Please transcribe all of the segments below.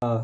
Hello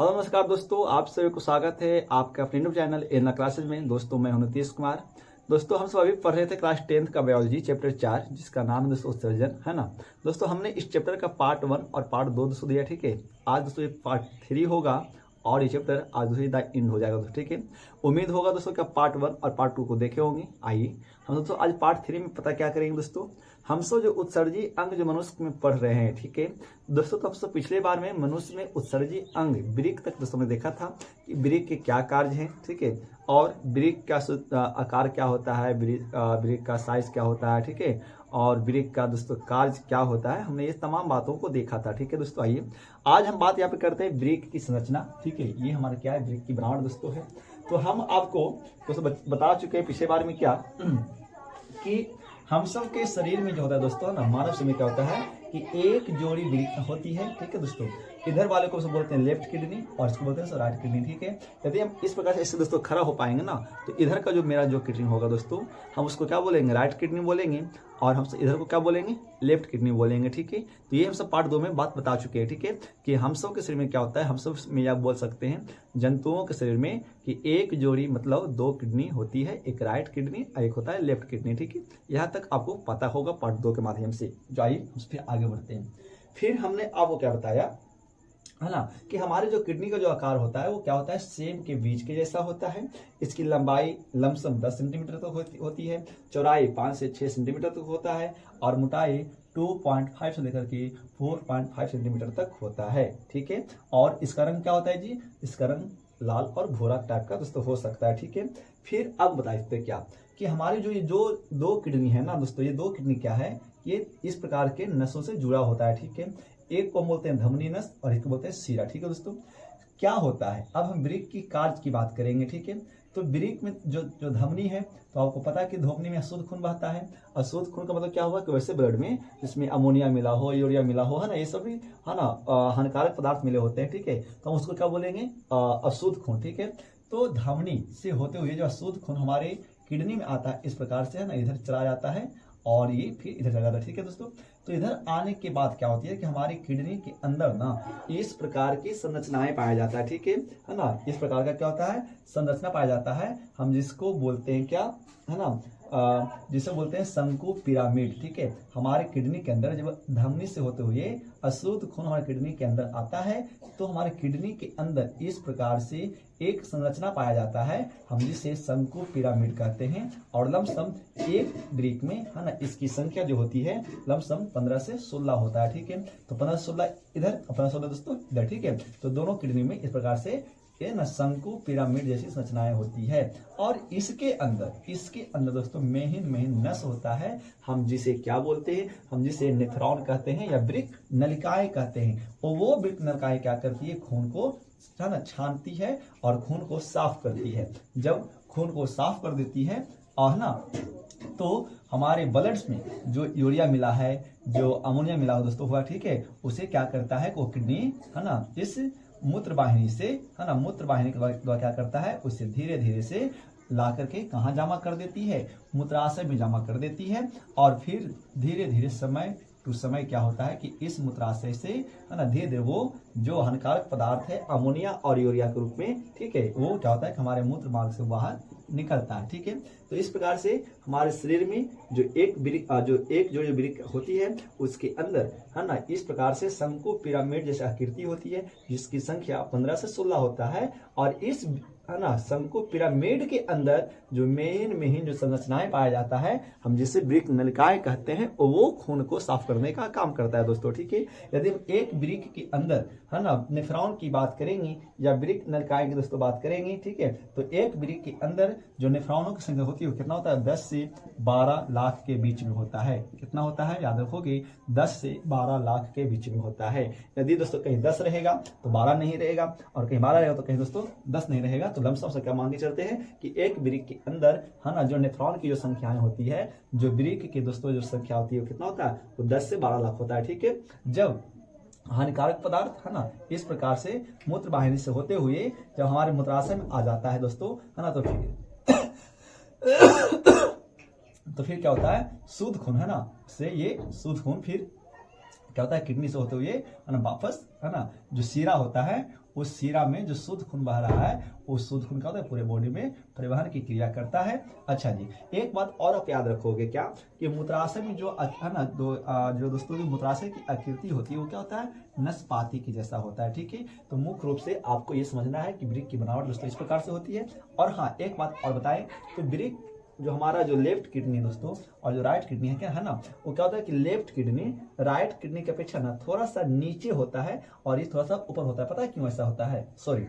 नमस्कार दोस्तों, आप सभी को स्वागत है आपके अपने यूट्यूब चैनल एना क्लासेज में। दोस्तों मैं हूं नीतीश कुमार। दोस्तों हम सब अभी पढ़ रहे थे क्लास 10th का बायोलॉजी चैप्टर 4, जिसका नाम है दोस्तों उत्सर्जन, है ना। दोस्तों हमने इस चैप्टर का पार्ट 1 और पार्ट 2 दोस्तों दिया, ठीक है। आज दोस्तों ये पार्ट 3 होगा और ये चैप्टर आज दोस्तों एंड हो जाएगा दोस्तों, ठीक है। उम्मीद होगा दोस्तों कि पार्ट 1 और पार्ट 2 को देखे होंगे। आइए हम दोस्तों आज पार्ट 3 में पता क्या करेंगे दोस्तों। हम सब जो उत्सर्जी अंग जो मनुष्य में पढ़ रहे हैं, ठीक है दोस्तों। तो हम सब पिछले बार में मनुष्य में उत्सर्जी अंग वृक्क तक दोस्तों ने देखा था कि वृक्क के क्या कार्य हैं, ठीक है। और वृक्क का आकार क्या होता है, वृक्क का साइज क्या होता है, ठीक है। और वृक्क का दोस्तों कार्य क्या होता है, हमने ये तमाम बातों को देखा था, ठीक है दोस्तों। आइए आज हम बात यहाँ पे करते हैं वृक्क की संरचना, ठीक है। ये हमारा क्या है, वृक्क की बनावट दोस्तों है। तो हम आपको दोस्तों बता चुके हैं पिछले बार में क्या कि हम सब के शरीर में जो होता है दोस्तों ना, मानव शरीर में क्या होता है कि एक जोड़ी वृक्क होती है, ठीक है दोस्तों। इधर वाले को सब बोलते हैं लेफ्ट किडनी और इसको बोलते हैं राइट किडनी, ठीक है। यदि हम इस प्रकार से इससे दोस्तों खड़ा हो पाएंगे ना, तो इधर का जो मेरा जो किडनी होगा दोस्तों, हम उसको क्या बोलेंगे, राइट किडनी बोलेंगे। और हम इधर को क्या बोलेंगे, लेफ्ट किडनी बोलेंगे, ठीक है। तो ये हम सब पार्ट 2 में बात बता चुके हैं, ठीक है, कि हम सब के शरीर में क्या होता है। हम सब में आप बोल सकते हैं जंतुओं के शरीर में कि एक जोड़ी मतलब 2 किडनी होती है, एक राइट किडनी और एक होता है लेफ्ट किडनी, ठीक है। यहाँ तक आपको पता होगा पार्ट 2 के माध्यम से। जो आइए उस पर आगे बढ़ते हैं। फिर हमने आपको क्या बताया, है ना, कि हमारे जो किडनी का जो आकार होता है वो क्या होता है, सेम के बीज के जैसा होता है। इसकी लंबाई लमसम 10 सेंटीमीटर तक होती है, चौड़ाई 5 से 6 सेंटीमीटर तक होता है और मोटाई 2.5 से लेकर के 4.5 सेंटीमीटर तक होता है, ठीक है। और इसका रंग क्या होता है जी, इसका रंग लाल और भूरा टाइप का दोस्तों हो सकता है, ठीक है। फिर अब बताइए क्या कि हमारे जो ये जो 2 किडनी है ना दोस्तों, ये 2 किडनी क्या है, ये इस प्रकार के नसों से जुड़ा होता है, ठीक है। एक को बोलते हैं धमनी नस और एक को बोलते हैं शिरा, ठीक है दोस्तों। क्या होता है, अब हम वृक्क की कार्य की बात करेंगे, ठीक है। तो वृक्क में जो धमनी है, तो आपको पता है कि धमनी में अशुद्ध खून बहता है। अशुद्ध खून का मतलब क्या हुआ कि वैसे ब्लड में जिसमें अमोनिया मिला हो, यूरिया मिला हो, है ना, ये सब भी है ना हानिकारक पदार्थ मिले होते हैं, ठीक है। तो हम उसको क्या बोलेंगे, अशुद्ध खून, ठीक है। तो धमनी से होते हुए जो अशुद्ध खून हमारे किडनी में आता है, इस प्रकार से है ना इधर चला जाता है और ये फिर इधर चला जाता है, ठीक है दोस्तों। तो इधर आने के बाद क्या होती है कि हमारी किडनी के अंदर ना इस प्रकार की संरचनाएं पाया जाता है, ठीक है ना। इस प्रकार का क्या होता है, संरचना पाया जाता है। हम जिसको बोलते हैं क्या, है ना, जिसे बोलते हैं शंकु पिरामिड, ठीक है। हमारे किडनी के अंदर जब धमनी से होते हुए अशुद्ध खून हमारे किडनी के अंदर आता है, तो हमारे किडनी के अंदर इस प्रकार से एक संरचना पाया जाता है, हम जिसे शंकु पिरामिड कहते हैं। और लमसम एक वृक्क में, है ना, इसकी संख्या जो होती है लमसम 15 से 16 होता है, ठीक है। तो 15 से 16 इधर, 15 से 16 दोस्तों इधर, ठीक है। तो दोनों किडनी में इस प्रकार से ये ना शंकु पिरामिड जैसी संरचनाएं होती है। और इसके अंदर दोस्तों मेन नस होता है, हम जिसे क्या बोलते हैं, हम जिसे नेफ्रॉन कहते हैं या वृक्क नलिकाएं कहते हैं। और वो वृक्क नलिकाएं क्या करती है, खून को है ना छानती है और खून को साफ करती है। जब खून को साफ कर देती है और ना, तो हमारे ब्लड्स में जो यूरिया मिला है, जो अमोनिया मिला हो दोस्तों हुआ, ठीक है, उसे क्या करता है वो किडनी, है ना, इस मूत्र वाहिनी से, है ना, मूत्र वाहिनी के द्वारा क्या करता है, उसे धीरे धीरे से ला करके कहाँ जमा कर देती है, मूत्राशय में जमा कर देती है। और फिर धीरे धीरे समय टू समय क्या होता है कि इस मूत्राशय से, है ना, धीरे धीरे वो जो हानिकारक पदार्थ है अमोनिया और यूरिया के रूप में, ठीक है, वो क्या होता है कि हमारे मूत्र मार्ग से बाहर निकलता है, ठीक है। तो इस प्रकार से हमारे शरीर में जो एक वृक्क होती है उसके अंदर, है ना, इस प्रकार से शंकु पिरामिड जैसी आकृति होती है, जिसकी संख्या 15 से 16 होता है। और इस, है ना, शंकु पिरामिड के अंदर जो मेन जो संरचनाएं पाया जाता है, हम जिसे वृक्क नलिकाएं कहते हैं, वो खून को साफ करने का काम करता है दोस्तों, ठीक है। यदि हम एक वृक्क के अंदर, है ना, नेफ्रॉन की बात करेंगे या वृक्क नलिकाएं की दोस्तों बात करेंगे, ठीक है। तो एक वृक्क के अंदर जो नेफ्रॉनों की संख्या होती है वो कितना होता है, 10 से 12 लाख के बीच में होता है। कितना होता है, याद रखोगे, 10 से 12 लाख के बीच में होता है। यदि दोस्तों कहीं 10 रहेगा तो 12 नहीं रहेगा, और कहीं 12 रहेगा तो कहीं दोस्तों 10 नहीं रहेगा। तो लमसम से क्या मान के चलते हैं कि एक वृक्क के अंदर, है ना, जो नेफ्रॉन की जो संख्याएं होती है, जो वृक्क की दोस्तों जो संख्या होती है वो कितना होता है, वो 10 से 12 लाख होता है, ठीक है। जब हानिकारक पदार्थ, है ना, इस प्रकार से मूत्र वाहिनी से होते हुए जब हमारे मूत्राशय में आ जाता है दोस्तों, है ना, तो फिर क्या होता है, शुद्ध खून, है ना, से ये शुद्ध खून फिर क्या होता है, किडनी से होते हुए है ना वापस है ना जो सीरा होता है, उस सीरा में जो शुद्ध खून बह रहा है, उस शुद्ध खून का होता है पूरे बॉडी में परिवहन की क्रिया करता है। अच्छा जी, एक बात और आप याद रखोगे क्या कि मूत्राशय में जो है ना जो दोस्तों जो मूत्राशय की आकृति होती है वो क्या होता है, नसपाती की जैसा होता है। ठीक है, तो मुख्य रूप से आपको ये समझना है कि वृक्क की बनावट दोस्तों इस प्रकार से होती है। और हाँ, एक बात और बताएं तो वृक्क जो हमारा जो लेफ्ट किडनी दोस्तों और जो राइट किडनी है क्या है ना, वो क्या होता है कि लेफ्ट किडनी राइट किडनी की अपेक्षा ना थोड़ा सा नीचे होता है और ये थोड़ा सा ऊपर होता है। पता है क्यों ऐसा होता है? सॉरी,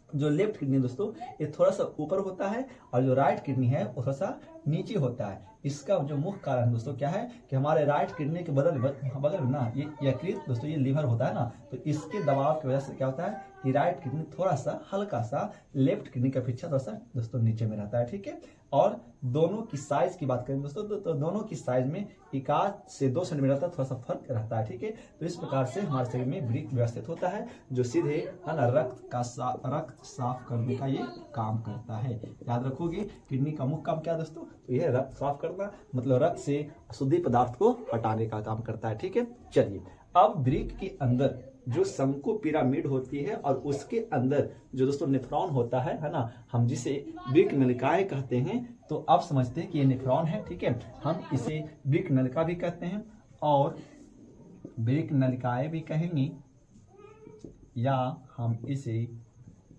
जो लेफ्ट किडनी दोस्तों ये थोड़ा सा ऊपर होता है और जो राइट किडनी है वो थोड़ा सा नीचे होता है। इसका जो मुख्य कारण दोस्तों क्या है कि हमारे राइट किडनी के बगल में ना ये यकृत दोस्तों ये लीवर होता है ना, तो इसके दबाव की वजह से क्या होता है कि राइट किडनी थोड़ा सा हल्का सा लेफ्ट किडनी की अपेक्षा थोड़ा सा दोस्तों नीचे में रहता है। ठीक है, और दोनों की साइज की बात करें दोस्तों तो दोनों की साइज में 1 से 2 सेंटीमीटर तक थोड़ा सा फर्क रहता है। ठीक है, तो इस प्रकार से हमारे शरीर में वृक्क व्यवस्थित होता है जो सीधे है ना रक्त साफ करने का ये काम करता है। याद रखोगे किडनी का मुख्य काम क्या है दोस्तों, तो यह रक्त साफ करना, मतलब रक्त से अशुद्धि पदार्थ को हटाने का काम करता है। ठीक है, चलिए अब वृक्क के अंदर जो शंकु पिरामिड होती है और उसके अंदर जो दोस्तों नेफ्रॉन होता है ना, हम जिसे वृक्क नलिकाएं कहते हैं, तो अब समझते हैं कि ये नेफ्रॉन है। ठीक है, हम इसे वृक्क नलिका भी कहते हैं और वृक्क नलिकाएं भी कहेंगे या हम इसे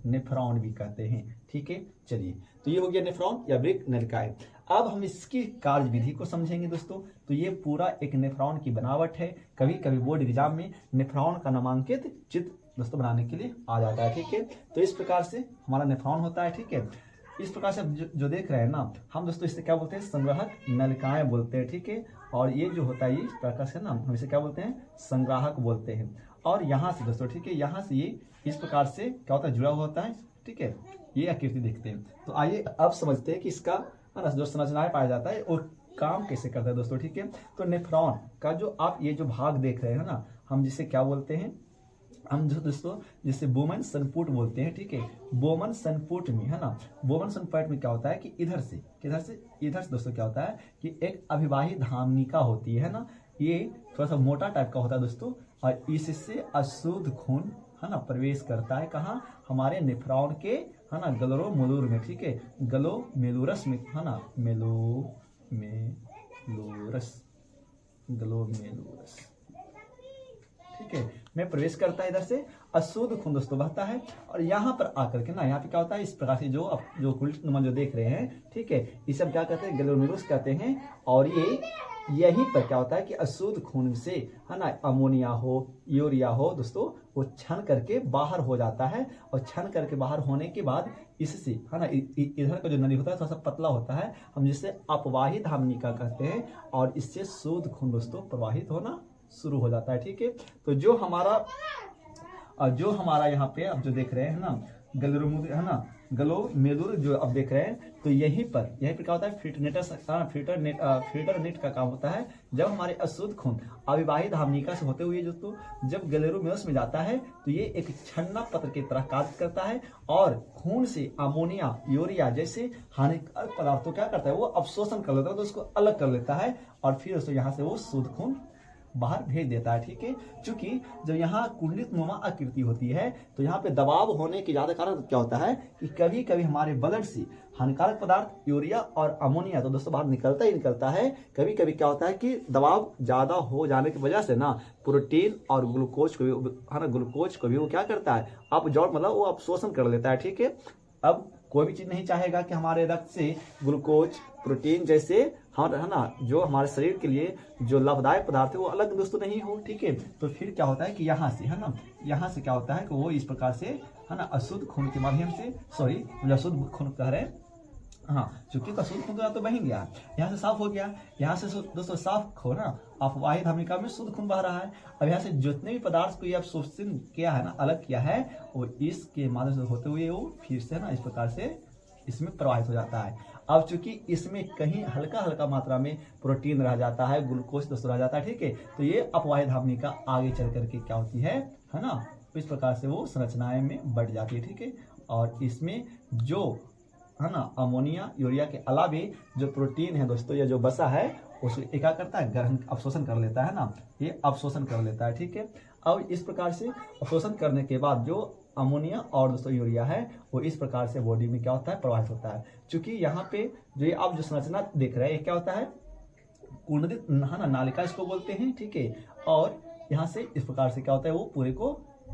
नेफ्रॉन भी कहते हैं। ठीक है, चलिए तो ये हो गया नेफ्रॉन या वृक्क नलिकाएं। अब हम इसकी कार्य विधि को समझेंगे दोस्तों। तो ये पूरा एक नेफ्रॉन की बनावट है। कभी कभी बोर्ड एग्जाम में नेफ्रॉन का नामांकित चित्र दोस्तों बनाने के लिए आ जाता है। ठीक है, तो इस प्रकार से हमारा नेफ्रॉन होता है। ठीक है, इस प्रकार से जो देख रहे हैं ना हम दोस्तों, इससे क्या बोलते हैं, संग्राहक नलिकाएं बोलते हैं। ठीक है, और ये जो होता है ये इस प्रकार से ना हम इसे क्या बोलते हैं, संग्राहक बोलते हैं। और यहाँ से दोस्तों, ठीक है, यहाँ से ये इस प्रकार से क्या होता है, जुड़ा हुआ होता है। ठीक है, ये आकृति देखते हैं। तो आइए अब समझते हैं कि इसका जो संरचनाएं पाया जाता है और काम कैसे करता है दोस्तों। ठीक है, तो नेफ्रॉन का जो आप ये जो भाग देख रहे हैं ना, हम जिसे क्या बोलते हैं, हम जो दोस्तों जिसे बोमन संपुट बोलते हैं। ठीक है, बोमन संपुट में है ना, बोमन संपुट में क्या होता है कि इधर से दोस्तों क्या होता है कि एक अभिवाही धामनिका होती है ना, ये थोड़ा सा मोटा टाइप का होता है दोस्तों, और इससे अशुद्ध खून है ना प्रवेश करता है कहाँ, हमारे नेफ्रॉन के है ना ग्लोमेरुलर में। ठीक है, ग्लोमेरुलस में है ना, ग्लोमेरुलस ठीक है में प्रवेश करता है। इधर से अशुद्ध खून दोस्तों बहता है और यहाँ पर आकर के ना, यहाँ पे क्या होता है, इस प्रकार से जो कुलिट नुमा जो देख रहे हैं, ठीक है, इसे हम क्या कहते हैं, ग्लोमेरुलस कहते हैं। और ये यहीं पर क्या होता है कि अशुद्ध खून से है ना अमोनिया हो, यूरिया हो दोस्तों, वो छन करके बाहर हो जाता है। और छन करके बाहर होने के बाद इससे है ना इधर का जो नली होता है थोड़ा सा पतला होता है, हम जिसे अपवाही धामनिका कहते हैं, और इससे शुद्ध खून दोस्तों प्रवाहित होना शुरू हो जाता है। ठीक है, तो जो हमारा यहाँ पे अब जो देख रहे हैं ना ग्लोमेरुलर जो अब देख रहे हैं, तो यहीं पर क्या होता है, फिल्टर नेट का काम होता है। जब हमारे अशुद्ध खून अविवाहित धामनिका से होते हुए दोस्तों जब ग्लोमेरुलस में जाता है, तो ये एक छन्ना पत्र की तरह कार्य करता है और खून से अमोनिया, यूरिया जैसे हानिकारक पदार्थों क्या करता है, वो अवशोषण कर लेता है, तो उसको अलग कर लेता है और फिर दोस्तों यहाँ से वो शुद्ध खून बाहर भेज देता है। ठीक है, क्योंकि जब यहाँ कुंडलित नुमा आकृति होती है, तो यहाँ पे दबाव होने के ज्यादा कारण क्या होता है कि कभी कभी हमारे ब्लड से हानिकारक पदार्थ यूरिया और अमोनिया तो दोस्तों बाहर निकलता ही निकलता है। कभी कभी क्या होता है कि दबाव ज्यादा हो जाने की वजह से ना प्रोटीन और ग्लूकोज को भी वो क्या करता है, अपजॉर्ब मतलब वो अवशोषण कर लेता है। ठीक है, अब कोई भी चीज नहीं चाहेगा कि हमारे रक्त से ग्लूकोज, प्रोटीन जैसे है ना जो हमारे शरीर के लिए जो लाभदायक पदार्थ है वो अलग दोस्तों नहीं हो। ठीक है, तो फिर क्या होता है कि यहाँ से क्या होता है कि वो इस प्रकार से है ना अशुद्ध खून के माध्यम से, अशुद्ध खून कह रहे हैं, हाँ, चूंकि अशुद्ध खून तो बह गया, यहाँ से साफ हो गया, यहाँ से दोस्तों साफ हो ना अपवाही धामनिका में शुद्ध खून बह रहा है। अब यहाँ से जितने भी पदार्थ को ये अवशोषण किया है ना, अलग किया है, वो इसके माध्यम से होते हुए वो फिर से ना इस प्रकार से इसमें प्रवाहित हो जाता है। अब चूंकि इसमें कहीं हल्का मात्रा में प्रोटीन रह जाता है, ग्लूकोज दोस्तों रह जाता है। ठीक है, तो ये अपवाही धामनिका आगे चल करके क्या होती है ना, इस प्रकार से वो संरचनाएं में बढ़ जाती है। ठीक है, और इसमें जो है ना, अमोनिया यूरिया के अलावे जो प्रोटीन है दोस्तों या जो वसा है उसको क्या करता है, ग्रहण अवशोषण कर लेता है ना, ये अवशोषण कर लेता है। ठीक है, अब इस प्रकार से अवशोषण करने के बाद जो अमोनिया और दोस्तों यूरिया है वो इस प्रकार से बॉडी में क्या होता है, प्रवाहित होता है। क्योंकि यहाँ पे जो ये आप जो संरचना देख रहे हैं ये क्या होता है, कुंडलित है ना, नालिका इसको बोलते हैं। ठीक है, और यहाँ से इस प्रकार से क्या होता है, वो पूरे को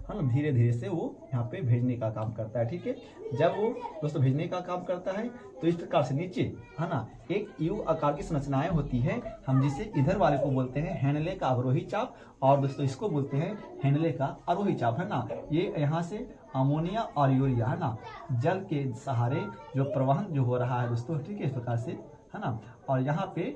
है ना धीरे धीरे से वो यहाँ पे भेजने का काम करता है। ठीक है, जब वो दोस्तों भेजने का काम करता है तो इस प्रकार से नीचे है ना एक यू आकार की संरचनाएं होती है, हम जिसे इधर वाले को बोलते हैं हेनले का अवरोही चाप और दोस्तों इसको बोलते हैं हेनले का आरोही चाप, है ना। ये यहाँ से अमोनिया और यूरिया है ना जल के सहारे जो प्रवहन जो हो रहा है दोस्तों, ठीक है, इस प्रकार से है ना, और यहाँ पे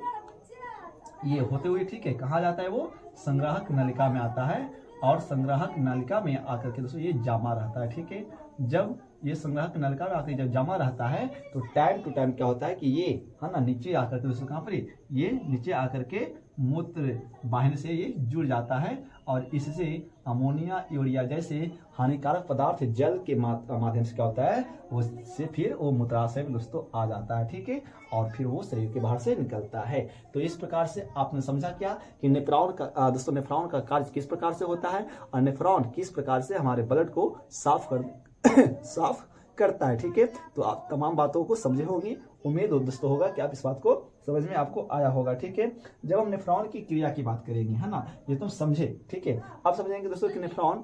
ये होते हुए ठीक है कहा जाता है, वो संग्राहक नलिका में आता है और संग्राहक नलिका में आकर के दोस्तों ये जमा रहता है। ठीक है, जब ये संग्राहक नलिका में आकर जब जमा रहता है तो टाइम टू टाइम क्या होता है कि ये है ना नीचे आकर के दोस्तों कहाँ पर ये नीचे आकर के मूत्र वाहिनी से ये जुड़ जाता है और इससे अमोनिया यूरिया जैसे हानिकारक पदार्थ जल के माध्यम से क्या होता है, उससे फिर वो मूत्राशय में दोस्तों आ जाता है। ठीक है, और फिर वो शरीर के बाहर से निकलता है। तो इस प्रकार से आपने समझा क्या कि नेफ्रॉन का दोस्तों नेफ्रॉन का कार्य किस प्रकार से होता है और नेफ्रॉन किस प्रकार से हमारे ब्लड को साफ करता है। ठीक है, तो आप तमाम बातों को समझे होंगे, उम्मीद दोस्तों होगा कि आप इस बात को समझ में आपको आया होगा। ठीक है, जब हम नेफ्रॉन की क्रिया की बात करेंगे है ना, ये तुम समझे। ठीक है, अब समझेंगे दोस्तों कि नेफ्रॉन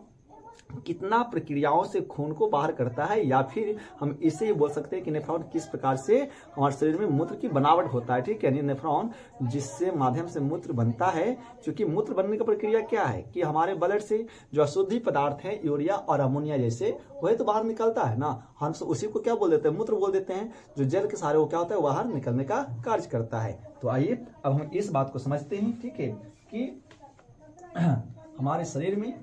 कितना प्रक्रियाओं से खून को बाहर करता है, या फिर हम इसे बोल सकते हैं कि नेफ्रॉन किस प्रकार से हमारे शरीर में मूत्र की बनावट होता है। ठीक है, नेफ्रॉन जिससे माध्यम से मूत्र बनता है, क्योंकि मूत्र बनने का प्रक्रिया क्या है कि हमारे ब्लड से जो अशुद्धि पदार्थ है यूरिया और अमोनिया जैसे वही तो बाहर निकलता है ना, हम उसी को क्या बोल देते हैं, मूत्र बोल देते हैं। जो जल के सहारे वो क्या होता है, बाहर निकलने का कार्य करता है। तो आइए अब हम इस बात को समझते हैं। ठीक है, कि हमारे शरीर में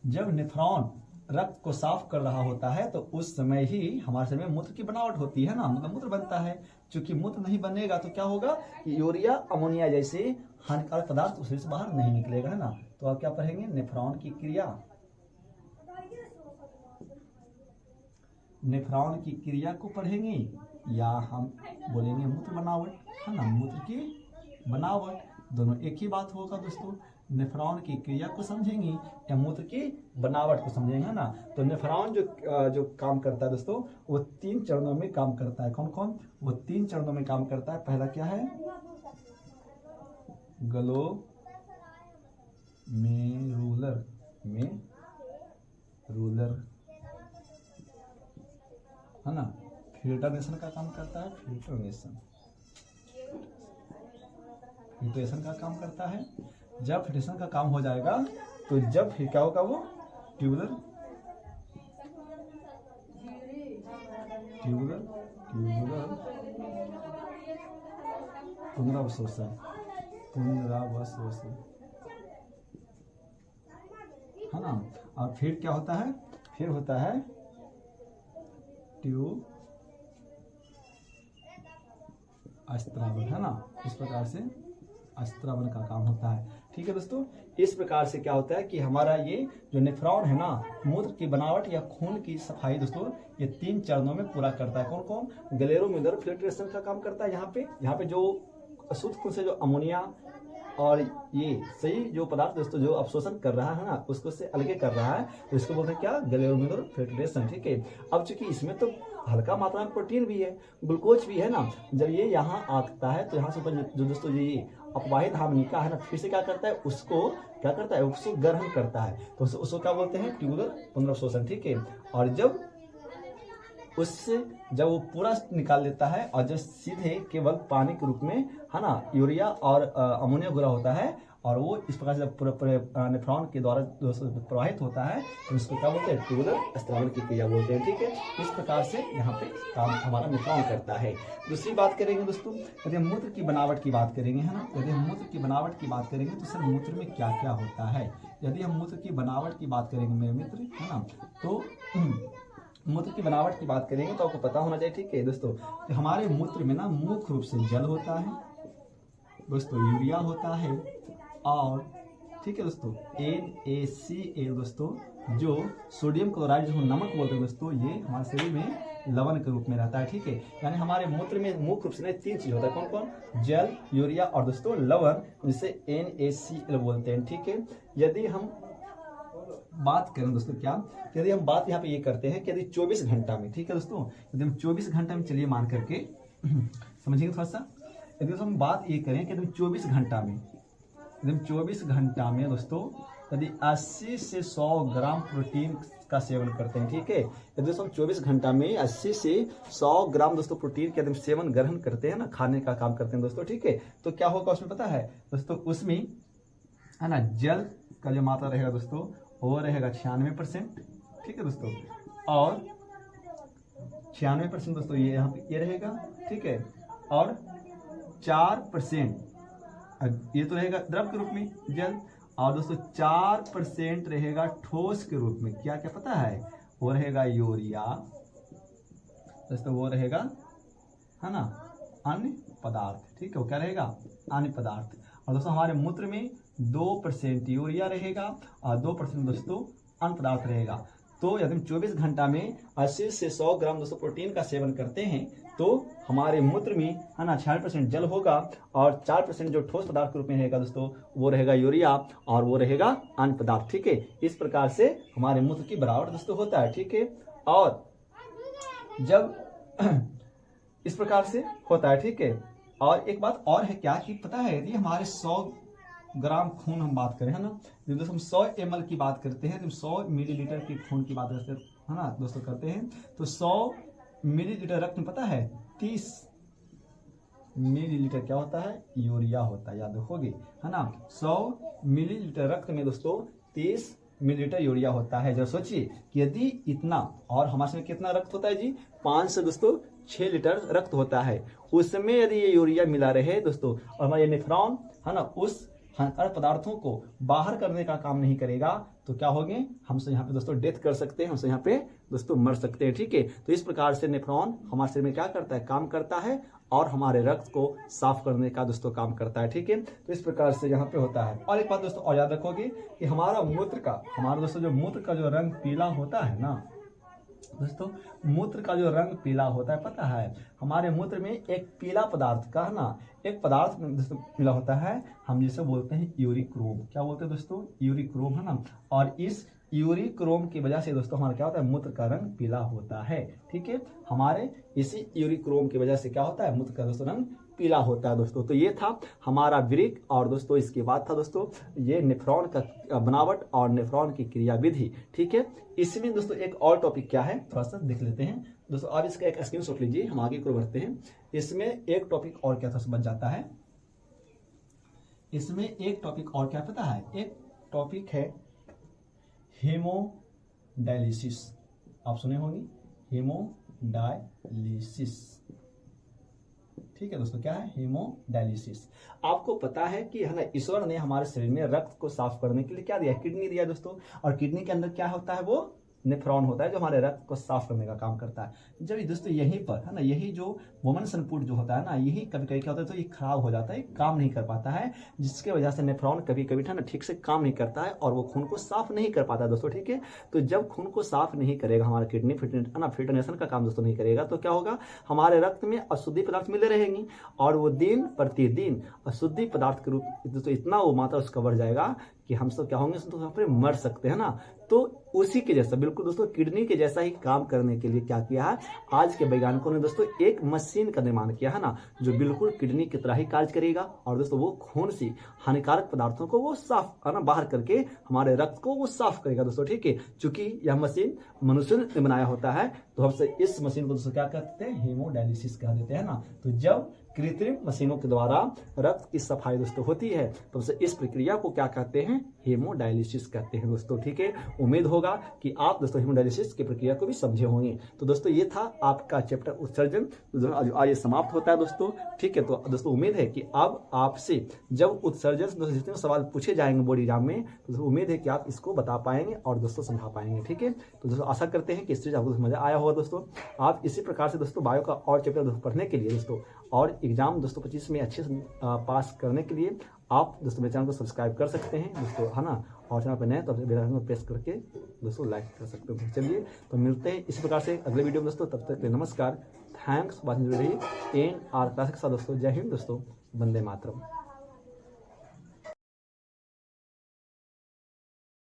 जब नेफ्रॉन रक्त को साफ कर रहा होता है तो उस समय ही हमारे शरीर में मूत्र की बनावट होती है ना, मतलब मूत्र बनता है। क्योंकि मूत्र नहीं बनेगा तो क्या होगा कि यूरिया अमोनिया जैसे हानिकारक पदार्थ उस शरीर से बाहर नहीं निकलेगा, है ना। तो आप क्या पढ़ेंगे, नेफ्रॉन की क्रिया, नेफ्रॉन की क्रिया को पढ़ेंगे, या हम बोलेंगे मूत्र बनावट, है ना, मूत्र की बनावट, दोनों एक ही बात होगा दोस्तों। नेफ्रॉन की क्रिया को समझेंगे या मूत्र की बनावट को समझेंगे, है ना। तो नेफ्रॉन जो काम करता है दोस्तों वो 3 चरणों में काम करता है। कौन कौन, वो 3 चरणों में काम करता है। पहला क्या है, ग्लोमेरुलर में रूलर, है ना। फिल्टरेशन का काम करता है, फिल्ट्रेशन का काम करता है। जब फिल्ट्रेशन का काम हो जाएगा तो जब फिर क्या होगा, वो ट्यूबुलर पुनरावशोषण, है ना। और फिर क्या होता है, फिर होता है ट्यूब अस्त्रावन, है ना। इस प्रकार से अस्त्रावन का काम होता है। ठीक है दोस्तों, इस प्रकार से क्या होता है कि हमारा ये जो नेफ्रॉन है ना, मूत्र की बनावट या खून की सफाई दोस्तों ये 3 चरणों में पूरा करता है। कौन कौन, ग्लोमेरुलर फिल्ट्रेशन का काम करता है। यहाँ पे जो अशुद्ध खून से जो अमोनिया और ये सही जो पदार्थ दोस्तों जो अवशोषण कर रहा है ना उसको से अलग कर रहा है, तो इसको बोलते हैं क्या, ग्लोमेरुलर फिल्ट्रेशन। ठीक है, अब चूंकि इसमें तो हल्का मात्रा में प्रोटीन भी है, ग्लूकोज भी है ना, जब ये यहाँ आता है तो यहाँ से ऊपर जो दोस्तों ये अपवाहित धामनिका है ना, फिर से क्या करता है, उसको क्या करता है, उसको ग्रहण करता है। तो उसको क्या बोलते हैं, ट्यूबुलर पुनरावशोषण। ठीक है, और जब उससे जब वो पूरा निकाल लेता है और जब सीधे केवल पानी के रूप में, है ना, यूरिया और अमोनिया घुला होता है और वो इस प्रकार से पूरे नेफ्रॉन के द्वारा प्रवाहित होता है, तो इसको क्या बोलते हैं, ट्यूबुलर स्त्रावन की क्रिया बोलते हैं। ठीक है, इस प्रकार से यहाँ पे काम हमारा नेफ्रॉन करता है। दूसरी बात करेंगे दोस्तों, यदि हम मूत्र की बनावट की बात करेंगे, है ना, यदि हम मूत्र की बनावट की बात करेंगे तो सर मूत्र में क्या क्या होता है। यदि हम मूत्र की बनावट की बात करेंगे मेरे मित्र, है ना, तो मूत्र की बनावट की बात करेंगे तो आपको पता होना चाहिए। ठीक है दोस्तों, कि हमारे मूत्र में ना मुख्य रूप से जल होता है दोस्तों, यूरिया होता है, और ठीक है दोस्तों NaCl दोस्तों जो सोडियम क्लोराइड जो नमक बोलते हैं दोस्तों, ये हमारे शरीर में लवण के रूप में रहता है। ठीक है, यानी हमारे मूत्र में मुख्य रूप से 3 चीज होता है। कौन कौन? जल, यूरिया और दोस्तों लवण, जिसे NaCl बोलते हैं। ठीक है, यदि हम बात करें दोस्तों क्या, यदि हम बात यहाँ पे ये करते हैं कि यदि 24 घंटा में, ठीक है दोस्तों, यदि हम 24 घंटा में, चलिए मान करके समझिए थोड़ा सा, यदि हम बात ये करें कि 24 घंटा में, यदि हम 24 घंटा में दोस्तों यदि 80 से 100 ग्राम प्रोटीन का सेवन करते हैं, ठीक है, यदि दोस्तों हम 24 घंटा में 80 से 100 ग्राम दोस्तों प्रोटीन के यदि सेवन ग्रहण करते हैं ना, खाने का काम करते हैं दोस्तों, ठीक है, तो क्या होगा उसमें पता है दोस्तों? उसमें है ना जल का जो मात्रा रहेगा दोस्तों वो रहेगा 96%, ठीक है दोस्तों, और 96% दोस्तों ये यहाँ पे ये रहेगा, ठीक है, और 4% ये तो रहेगा द्रव के रूप में जल, और दोस्तों 4% रहेगा ठोस के रूप में। क्या क्या पता है? वो रहेगा यूरिया दोस्तों, वो रहेगा है ना अन्य पदार्थ। ठीक है, वो क्या रहेगा? अन्य पदार्थ। और दोस्तों हमारे मूत्र में 2% यूरिया रहेगा और 2% दोस्तों अन्य पदार्थ रहेगा। तो यदि हम 24 घंटा में 80 से 100 ग्राम दोस्तों प्रोटीन का सेवन करते हैं तो हमारे मूत्र में है ना 96% जल होगा और 4% जो ठोस पदार्थ के रूप में रहेगा दोस्तों वो रहेगा यूरिया और वो रहेगा अन्य पदार्थ। ठीक है, इस प्रकार से हमारे मूत्र की बनावट दोस्तों होता है। ठीक है, और जब इस प्रकार से होता है, ठीक है, और एक बात और है क्या कि पता है यदि हमारे 100 ग्राम खून हम बात करें है ना, दोस्तों हम 100 ml की बात करते हैं, तो 100 मिलीलीटर की खून की बात करते हैं है ना दोस्तों करते हैं, तो 100 मिलीलीटर रक्त में पता है 30 मिलीलीटर क्या होता है? यूरिया होता है, याद रखोगे है ना। 100 मिलीलीटर रक्त में दोस्तों 30 मिलीलीटर यूरिया होता है। जब सोचिए कि यदि इतना, और हमारे में कितना रक्त होता है जी? 5 से दोस्तों 6 लीटर रक्त होता है, उसमें यदि ये यूरिया मिला रहे दोस्तों और हमारे नेफ्रॉन है ना उस अन्य पदार्थों को बाहर करने का काम नहीं करेगा तो क्या होंगे? हमसे यहाँ पे दोस्तों डेथ कर सकते हैं, हमसे यहाँ पे दोस्तों मर सकते हैं। ठीक है, तो इस प्रकार से नेफ्रॉन हमारे शरीर में क्या करता है? काम करता है और हमारे रक्त को साफ करने का दोस्तों काम करता है। ठीक है, तो इस प्रकार से यहाँ पे होता है। और एक बात दोस्तों और याद रखोगे कि हमारा दोस्तों जो मूत्र का जो रंग पीला होता है ना दोस्तों, मूत्र का जो रंग पीला होता है पता है, हमारे मूत्र में एक पीला पदार्थ का है ना एक पदार्थ दोस्तों पीला होता है, हम जिसे बोलते हैं यूरिक्रोम। क्या बोलते हैं दोस्तों? यूरिक्रोम है ना। और इस यूरिक्रोम की वजह से दोस्तों हमारा क्या होता है? मूत्र का रंग पीला होता है। ठीक है, हमारे इसी यूरिक्रोम की वजह से क्या होता है? मूत्र का दोस्तों रंग पीला होता है दोस्तों। तो ये था हमारा वृक्क, और दोस्तों इसके बाद था दोस्तों ये नेफ्रॉन का बनावट और नेफ्रॉन की क्रियाविधि। ठीक है, इसमें दोस्तों एक और टॉपिक क्या है थोड़ा सा देख लेते हैं दोस्तों। आप इसका एक स्क्रीनशॉट लीजिए, हम आगे को बढ़ते हैं। इसमें एक टॉपिक और क्या था बन जाता है, इसमें एक टॉपिक और क्या पता है? एक टॉपिक है हेमोडायलिसिस। आप सुने होंगे हेमोडायलिसिस। ठीक है दोस्तों, क्या है? हेमोडायलिसिस। आपको पता है कि है ना ईश्वर ने हमारे शरीर में रक्त को साफ करने के लिए क्या दिया? किडनी दिया दोस्तों। और किडनी के अंदर क्या होता है? वो नेफ्रॉन होता है जो हमारे रक्त को साफ करने का काम करता है। जब दोस्तों यहीं पर है ना, यही जो वोमन सनपुट जो होता है ना, यही कभी कभी क्या होता है तो ये खराब हो जाता है, काम नहीं कर पाता है, जिसके वजह से नेफ्रॉन कभी कभी ना ठीक से काम नहीं करता है और वो खून को साफ नहीं कर पाता है दोस्तों। ठीक है, तो जब खून को साफ नहीं करेगा हमारा किडनी फिल्ट्रेशन का काम दोस्तों नहीं करेगा तो क्या होगा? हमारे रक्त में अशुद्धि पदार्थ मिले रहेंगी और वो दिन प्रतिदिन अशुद्धि पदार्थ के रूप दोस्तों इतना वो मात्रा उसका बढ़ जाएगा कि हम सब क्या होंगे तो मर सकते हैं ना। तो उसी के जैसा बिल्कुल दोस्तों किडनी के जैसा ही काम करने के लिए क्या किया है आज के वैज्ञानिकों ने दोस्तों? एक मशीन का निर्माण किया है ना जो बिल्कुल किडनी की तरह ही कार्य करेगा और दोस्तों वो खून से हानिकारक पदार्थों को वो साफ है ना बाहर करके हमारे रक्त को वो साफ करेगा दोस्तों। ठीक है, चूंकि यह मशीन मनुष्य ने बनाया होता है तो हमसे इस मशीन को दोस्तों क्या कहते हैं? हेमोडायलिसिस कह देते हैं ना। तो जब कृत्रिम मशीनों के द्वारा रक्त की सफाई दोस्तों होती है तो इस प्रक्रिया को क्या कहते हैं? हेमोडायलिसिस कहते हैं दोस्तों। ठीक है, उम्मीद होगा कि आप दोस्तों हेमोडायलिसिस की प्रक्रिया को भी समझे होंगे। तो दोस्तों ये था आपका चैप्टर उत्सर्जन जो आज समाप्त होता है दोस्तों। ठीक है, तो दोस्तों उम्मीद है कि अब आपसे जब उत्सर्जन दोस्तों जितने सवाल पूछे जाएंगे बोर्ड एग्जाम में तो दोस्तों उम्मीद है कि आप इसको बता पाएंगे और दोस्तों समझा पाएंगे। ठीक है, तो दोस्तों आशा करते हैं कि इस चीज आपको मजा आया होगा दोस्तों। आप इसी प्रकार से दोस्तों बायो का और चैप्टर पढ़ने के लिए दोस्तों और एग्जाम दोस्तों 25 में अच्छे से पास करने के लिए आप दोस्तों मेरे चैनल को सब्सक्राइब कर सकते हैं दोस्तों, है ना। और चैनल पर नए तो बेल आइकन को प्रेस करके दोस्तों लाइक कर सकते हो। चलिए तो मिलते हैं इसी प्रकार से अगले वीडियो में दोस्तों, तब तक के लिए नमस्कार। Thanks watching and our classes के साथ दोस्तों। जय हिंद दोस्तों, वंदे मातरम।